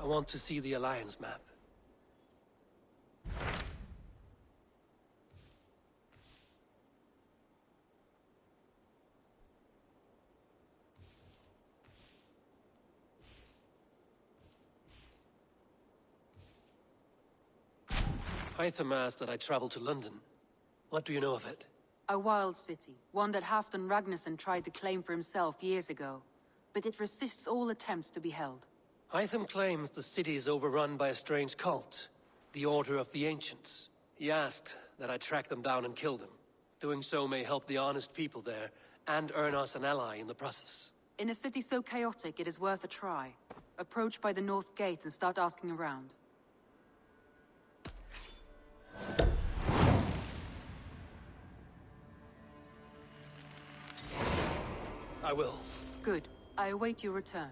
I want to see the Alliance map. Hytham asked that I travel to London. What do you know of it? A wild city, one that Halfdan Ragnarsson tried to claim for himself years ago. But it resists all attempts to be held. Hytham claims the city is overrun by a strange cult, the Order of the Ancients. He asked that I track them down and kill them. Doing so may help the honest people there, and earn us an ally in the process. In a city so chaotic, it is worth a try. Approach by the North Gate and start asking around. I will. Good. I await your return.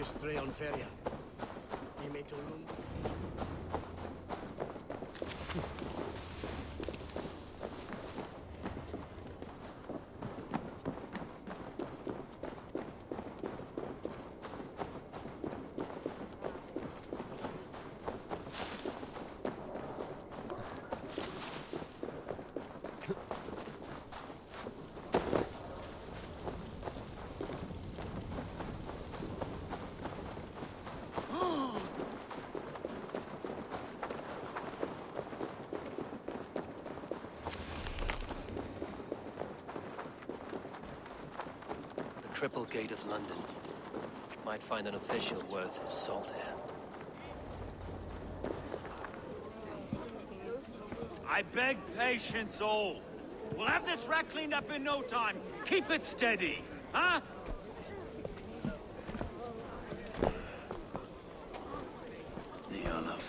Stray on feria. Ni med till Lund. Triple Gate of London. Might find an official worth his salt here. I beg patience, all. We'll have this rat cleaned up in no time. Keep it steady, huh? Neolov.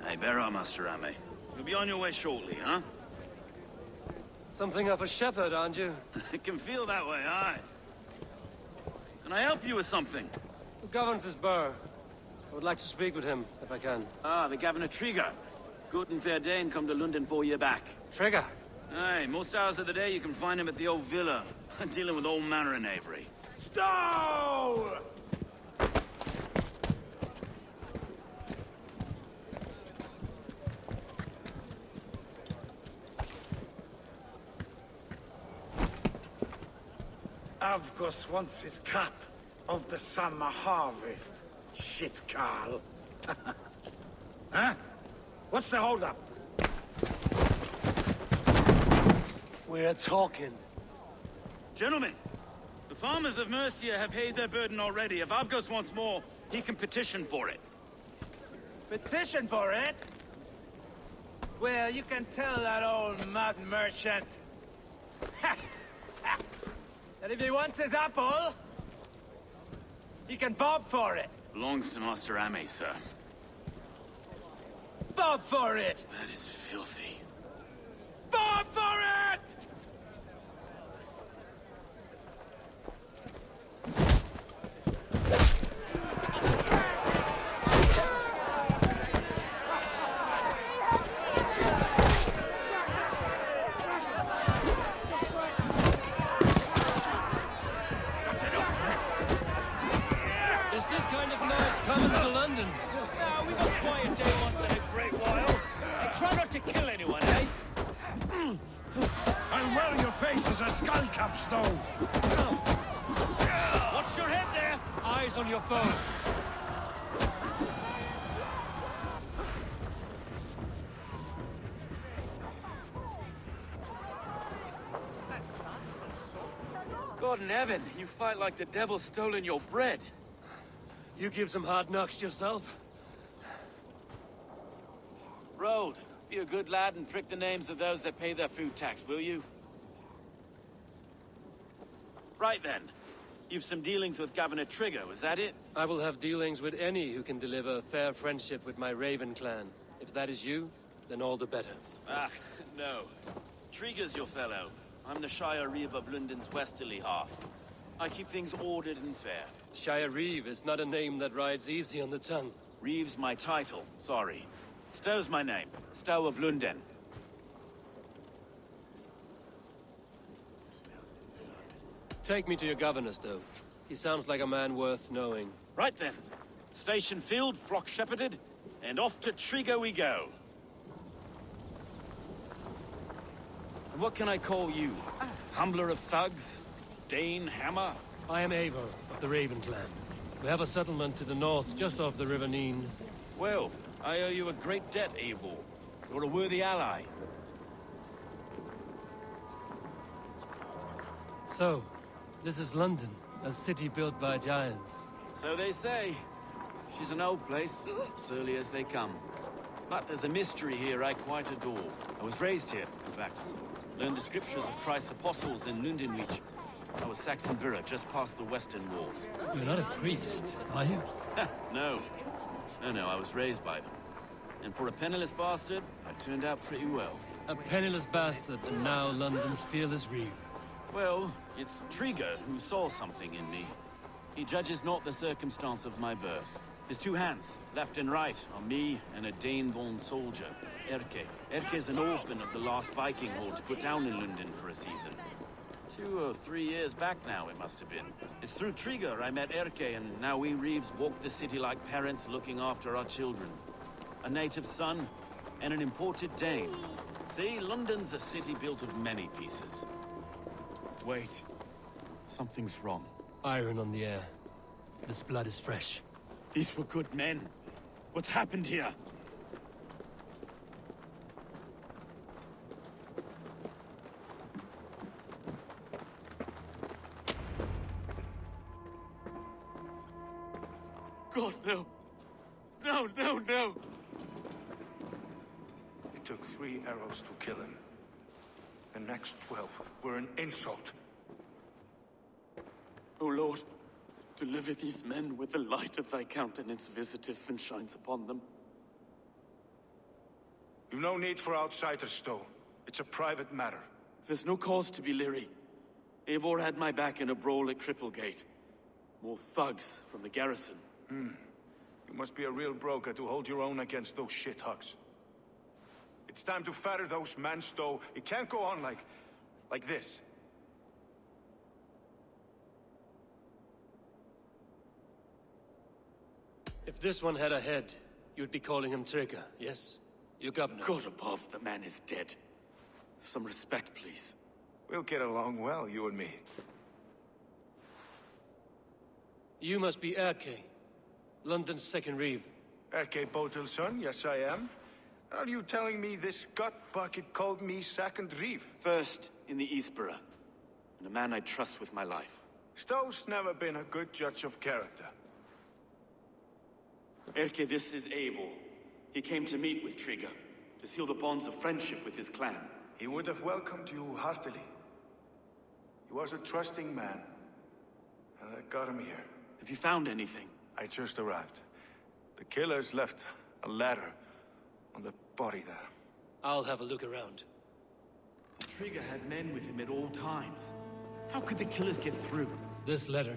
Hey, bear up, Master Ame. You'll be on your way shortly, huh? Something of a shepherd, aren't you? It can feel that way, aye. Can I help you with something? Who governs this burr? I would like to speak with him, if I can. Ah, the Governor Trigger. Good and fair Dane come to London 4 year back. Trigger? Aye, most hours of the day you can find him at the old villa, dealing with all manner of knavery. Stow! Avgos wants his cut of the summer harvest. Shit, Carl. Huh? What's the holdup? We're talking. Gentlemen, the farmers of Mercia have paid their burden already. If Avgos wants more, he can petition for it. Petition for it? Well, you can tell that old mud merchant that if he wants his apple, he can bob for it. Belongs to Master Ame, sir. Bob for it! That is filthy. Bob for it! Is this kind of noise coming to London? Now, we've a quiet day once in a great while. And try not to kill anyone, eh? And well, your face is a skull cap, Snow. Watch your head there! Eyes on your phone. God in heaven, you fight like the devil's stolen your bread. You give some hard knocks yourself? Road, be a good lad and prick the names of those that pay their food tax, will you? Right then. You've some dealings with Governor Trigger, was that it? I will have dealings with any who can deliver fair friendship with my Raven clan. If that is you, then all the better. Ah, no. Trigger's your fellow. I'm the Shire Reeve of London's westerly half. I keep things ordered and fair. Shire Reeve is not a name that rides easy on the tongue. Reeve's my title, sorry. Stow's my name. Stow of London. Take me to your governor, Stowe. He sounds like a man worth knowing. Right then. Station filled, flock shepherded, and off to Trigger we go. And what can I call you? Humbler of thugs? Dane Hammer? I am Eivor of the Raven clan. We have a settlement to the north, just off the River Neen. Well, I owe you a great debt, Eivor. You're a worthy ally. So, this is London, a city built by giants. So they say. She's an old place, surly as they come. But there's a mystery here I quite adore. I was raised here, in fact. Learned the scriptures of Christ's apostles in Lundenreach. I was Saxon Borough, just past the western walls. You're not a priest, are you? No. No, I was raised by them. And for a penniless bastard, I turned out pretty well. A penniless bastard, and now London's fearless Reeve. Well, it's Trigger who saw something in me. He judges not the circumstance of my birth. His two hands, left and right, on me and a Dane-born soldier, Erke. Erke's an orphan of the last Viking horde put down in London for a season. 2 or 3 years back now, it must have been. It's through Trigger I met Erke, and now we Reeves walk the city like parents looking after our children. A native son, and an imported Dane. See, London's a city built of many pieces. Wait. Something's wrong. Iron on the air. This blood is fresh. These were good men. What's happened here? God, no. No, no, no! It took 3 arrows to kill him. The next 12 were an insult. O Lord, deliver these men with the light of thy countenance visiteth and shines upon them. You've no need for outsiders, Stowe. It's a private matter. There's no cause to be leery. Eivor had my back in a brawl at Cripplegate. More thugs from the garrison. You must be a real broker to hold your own against those shithugs. It's time to fetter those men, Stowe. It can't go on like this. If this one had a head, you'd be calling him Trigger, yes? Your governor. God above, the man is dead. Some respect, please. We'll get along well, you and me. You must be Erke, London's second Reeve. Erke Botel's son, yes I am. Are you telling me this gut bucket called me second Reeve? First in the Eastborough, and a man I trust with my life. Stowe's never been a good judge of character. Erke, this is Eivor. He came to meet with Trigger, to seal the bonds of friendship with his clan. He would have welcomed you heartily. He was a trusting man, and I got him here. Have you found anything? I just arrived. The killers left a ladder on the body there. I'll have a look around. Trigger had men with him at all times. How could the killers get through? This letter.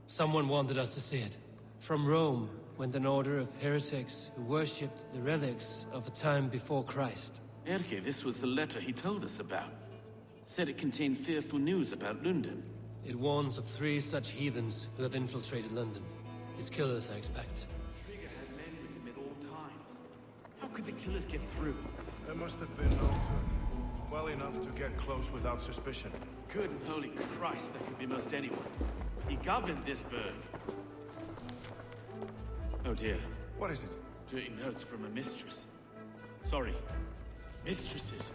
Someone wanted us to see it. From Rome went an order of heretics who worshipped the relics of a time before Christ. Erke, this was the letter he told us about. Said it contained fearful news about London. It warns of 3 such heathens who have infiltrated London. His killers, I expect. Trigger had men with him at all times. How could the killers get through? There must have been no well enough to get close without suspicion. Good and holy Christ, that could be most anyone. He governed this burg. Oh dear. What is it? Dirty notes from a mistress. Sorry. Mistresses.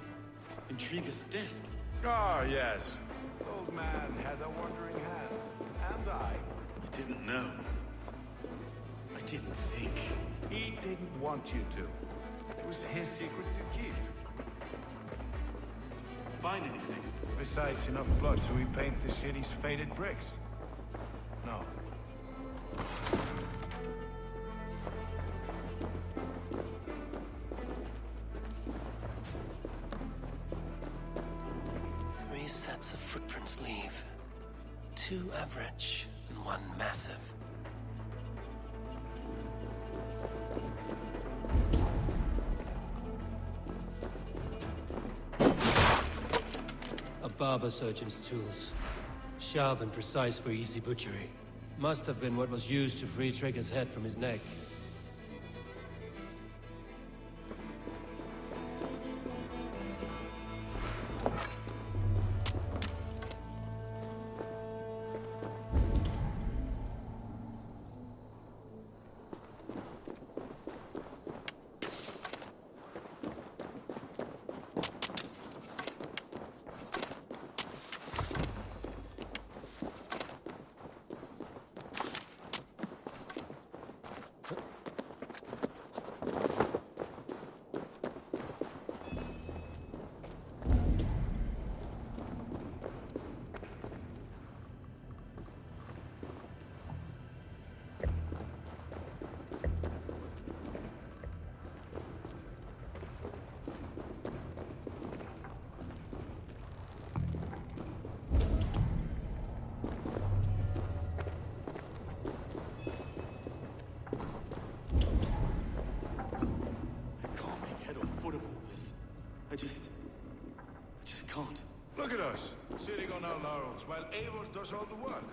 In Trigger's desk. Ah, yes. The old man had a wandering hand. And I. You didn't know. I didn't think. He didn't want you to. It was his secret to keep. Find anything? Besides enough blood so we paint the city's faded bricks. No. Three sets of footprints leave. Two average and one massive. A barber surgeon's tools. Sharp and precise for easy butchery. Must have been what was used to free Trigger's head from his neck. I just can't. Look at us, sitting on our laurels while Eivor does all the work.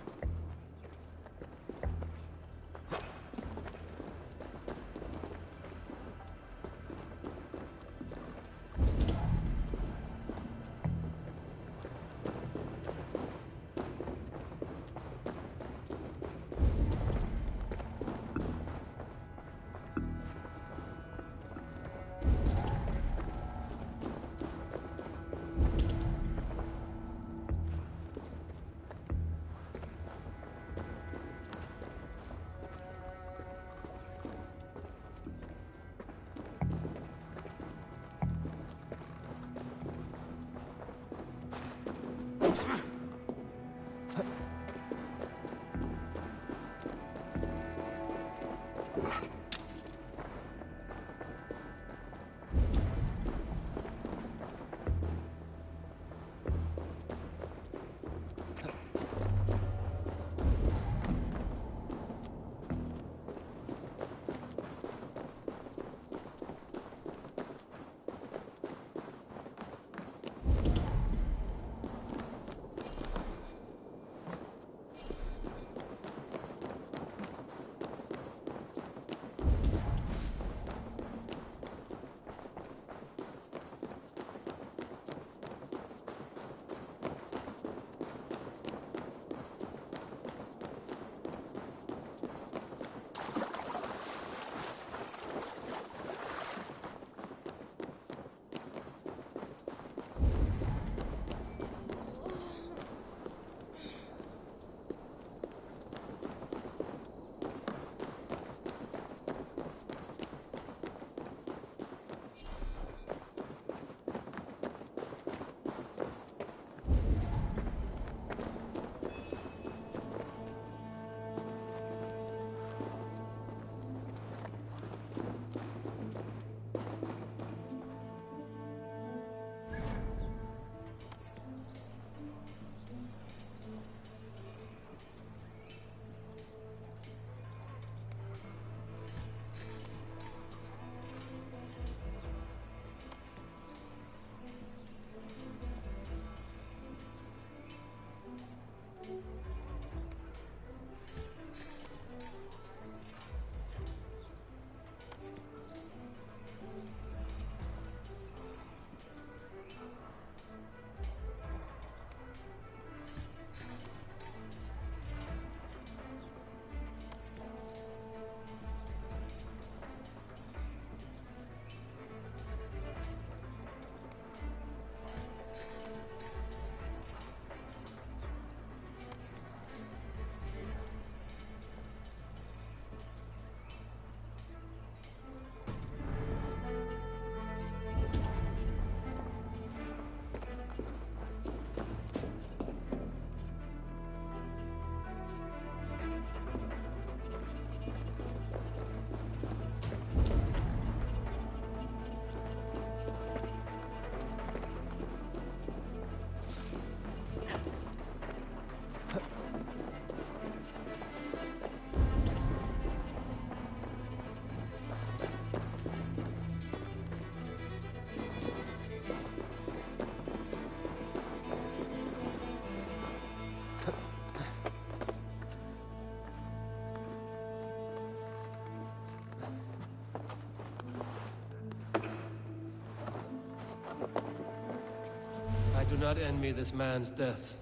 not envy this man's death.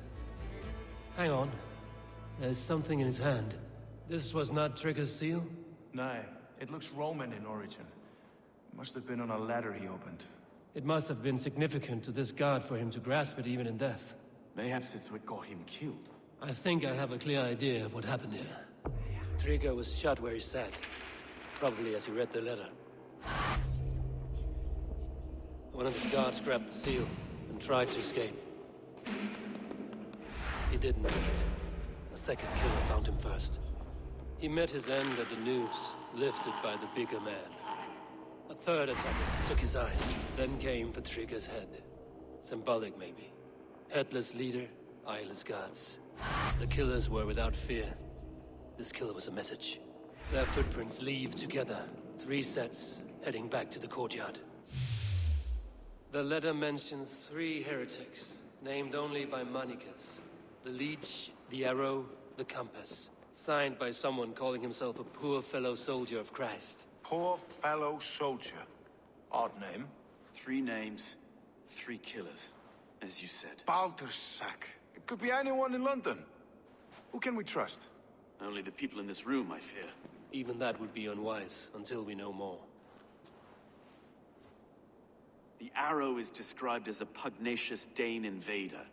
Hang on. There's something in his hand. This was not Trigger's seal? No, it looks Roman in origin. Must have been on a ladder he opened. It must have been significant to this god for him to grasp it even in death. Mayhaps it's what got him killed. I think I have a clear idea of what happened here. Trigger was shot where he sat. Probably as he read the letter. One of the guards grabbed the seal and tried to escape. He didn't make it. A second killer found him first. He met his end at the noose, lifted by the bigger man. A third attacker took his eyes, then came for Trigger's head. Symbolic, maybe. Headless leader, eyeless guards. The killers were without fear. This killer was a message. Their footprints leave together. 3 sets, heading back to the courtyard. The letter mentions 3 heretics, named only by monikers. The Leech, the Arrow, the Compass. Signed by someone calling himself a poor fellow soldier of Christ. Poor fellow soldier. Odd name. 3 names, 3 killers, as you said. Baldersack. It could be anyone in London. Who can we trust? Only the people in this room, I fear. Even that would be unwise, until we know more. The Arrow is described as a pugnacious Dane invader.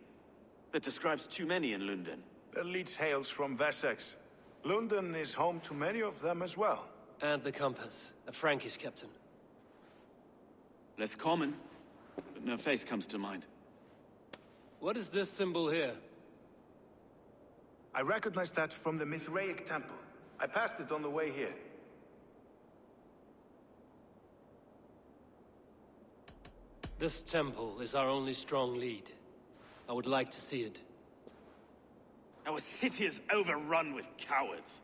That describes too many in London. The Leech hails from Wessex. London is home to many of them as well. And the Compass, a Frankish captain. Less common, but no face comes to mind. What is this symbol here? I recognize that from the Mithraic temple. I passed it on the way here. This temple is our only strong lead. I would like to see it. Our city is overrun with cowards.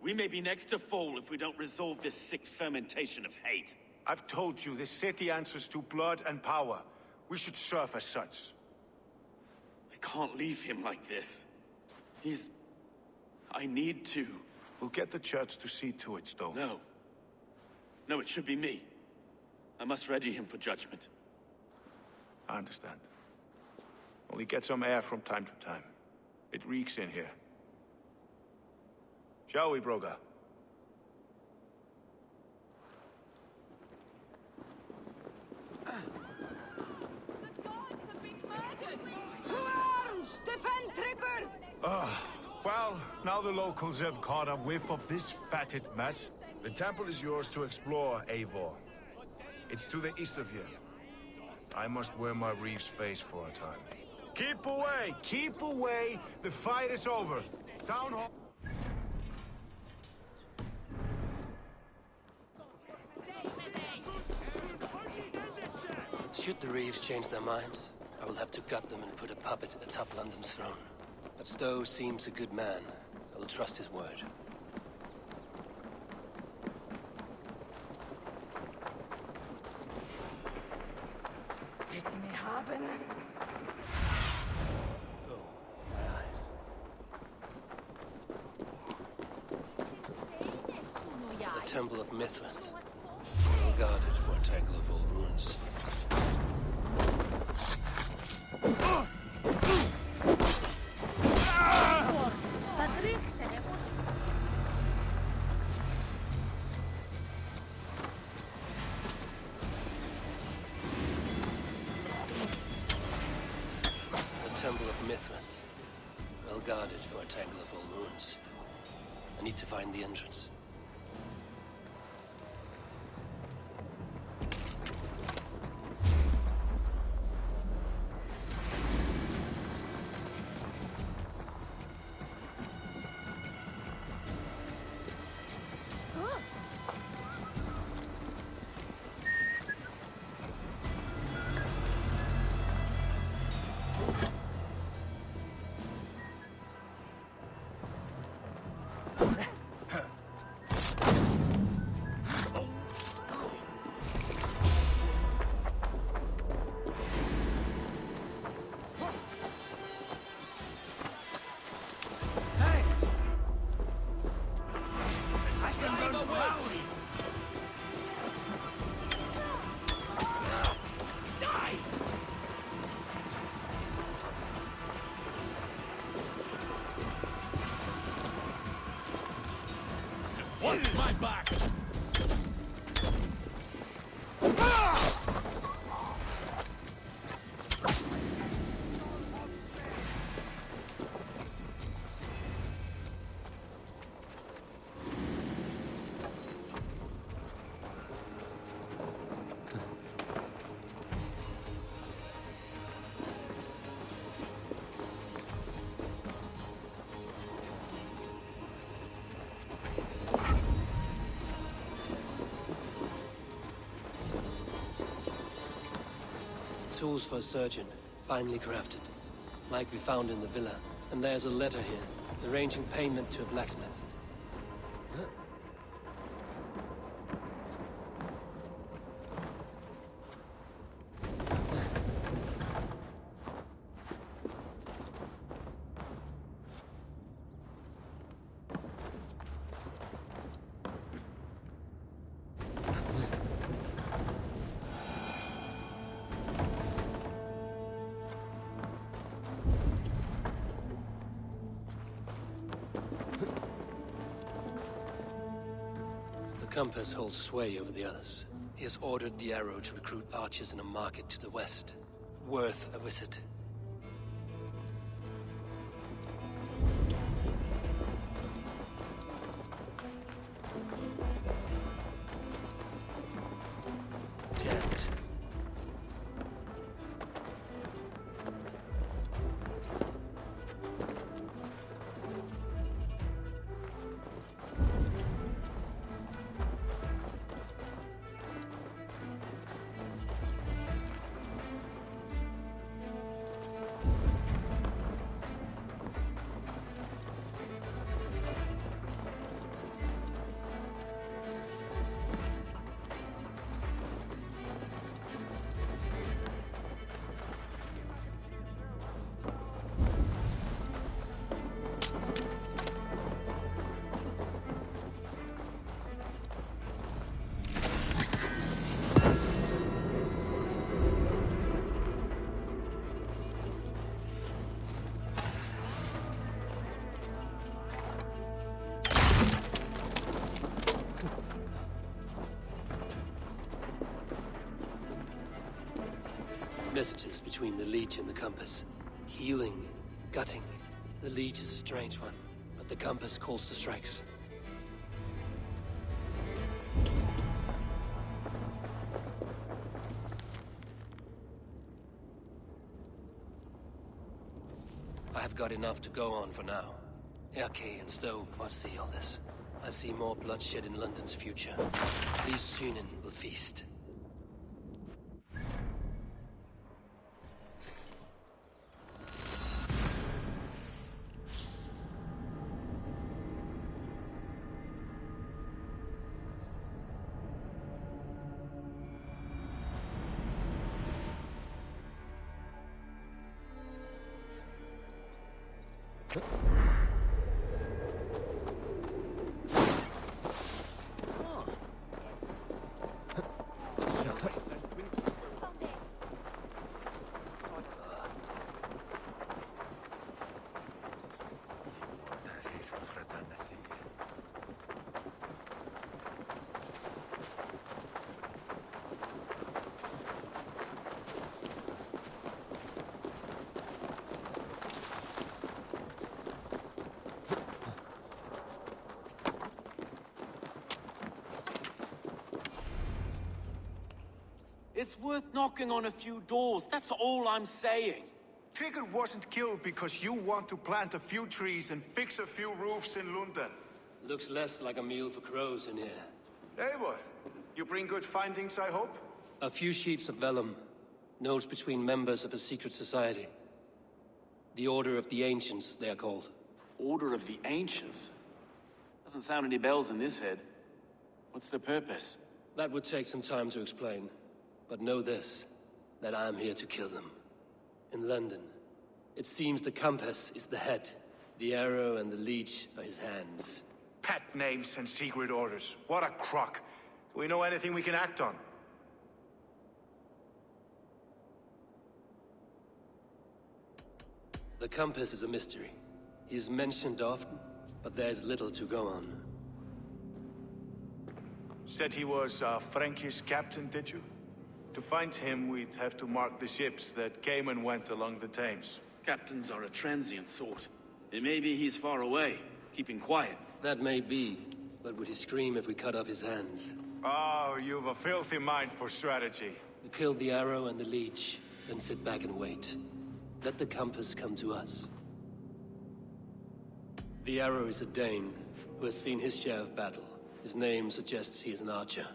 We may be next to fall if we don't resolve this sick fermentation of hate. I've told you, this city answers to blood and power. We should serve as such. I can't leave him like this. I need to. We'll get the church to see to it, Stowe. No. No, it should be me. I must ready him for judgment. I understand. Only get some air from time to time. It reeks in here. Shall we, Broga? To arms! Defend Trigger! Well, now the locals have caught a whiff of this fatted mess. The temple is yours to explore, Eivor. It's to the east of here. I must wear my Reeve's face for a time. Keep away! Keep away! The fight is over. Town hall... Should the Reeves change their minds, I will have to gut them and put a puppet atop London's throne. But Stowe seems a good man. I will trust his word. Let me haben. My eyes. The Temple of Mithras. Well guarded for a tangle of old ruins. Temple of Mithras. Well guarded for a tangle of old ruins. I need to find the entrance. Watch my back! Tools for a surgeon, finely crafted. Like we found in the villa. And there's a letter here, arranging payment to a blacksmith. The compass holds sway over the others. He has ordered the arrow to recruit archers in a market to the west. Worth a visit. Jammed. Messages between the Leech and the compass. Healing, gutting. The Leech is a strange one, but the compass calls to strikes. I have got enough to go on for now. Erke and Stowe must see all this. I see more bloodshed in London's future. These cienie will feast. It's worth knocking on a few doors, that's all I'm saying. Trigger wasn't killed because you want to plant a few trees and fix a few roofs in London. Looks less like a meal for crows in here. Eivor, you bring good findings, I hope? A few sheets of vellum. Notes between members of a secret society. The Order of the Ancients, they are called. Order of the Ancients? Doesn't sound any bells in this head. What's the purpose? That would take some time to explain. But know this, that I'm here to kill them. In London, it seems the compass is the head. The arrow and the leech are his hands. Pet names and secret orders. What a crock. Do we know anything we can act on? The compass is a mystery. He is mentioned often, but there's little to go on. Said he was a Frankish captain, did you? To find him, we'd have to mark the ships that came and went along the Thames. Captains are a transient sort. It may be he's far away, keeping quiet. That may be, but would he scream if we cut off his hands? Oh, you've a filthy mind for strategy. We kill the arrow and the leech, then sit back and wait. Let the compass come to us. The arrow is a Dane, who has seen his share of battle. His name suggests he is an archer.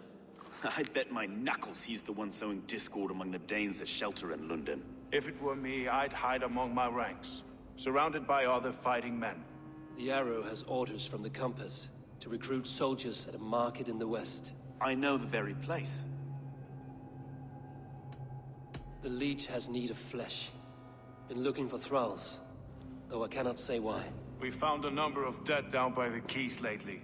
I bet my knuckles he's the one sowing discord among the Danes that shelter in London. If it were me, I'd hide among my ranks, surrounded by other fighting men. The arrow has orders from the compass to recruit soldiers at a market in the west. I know the very place. The leech has need of flesh. Been looking for thralls, though I cannot say why. We found a number of dead down by the quays lately,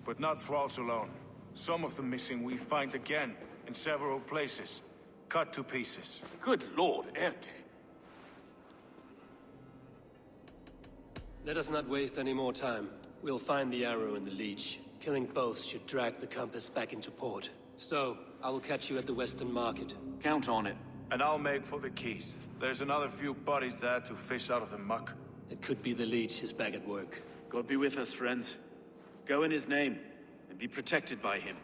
but not thralls alone. Some of the missing we find again in several places, cut to pieces. Good lord, Erke. Let us not waste any more time. We'll find the arrow and the leech. Killing both should drag the compass back into port. So, I will catch you at the western market. Count on it. And I'll make for the quays. There's another few bodies there to fish out of the muck. It could be the leech is back at work. God be with us, friends. Go in his name, and be protected by him.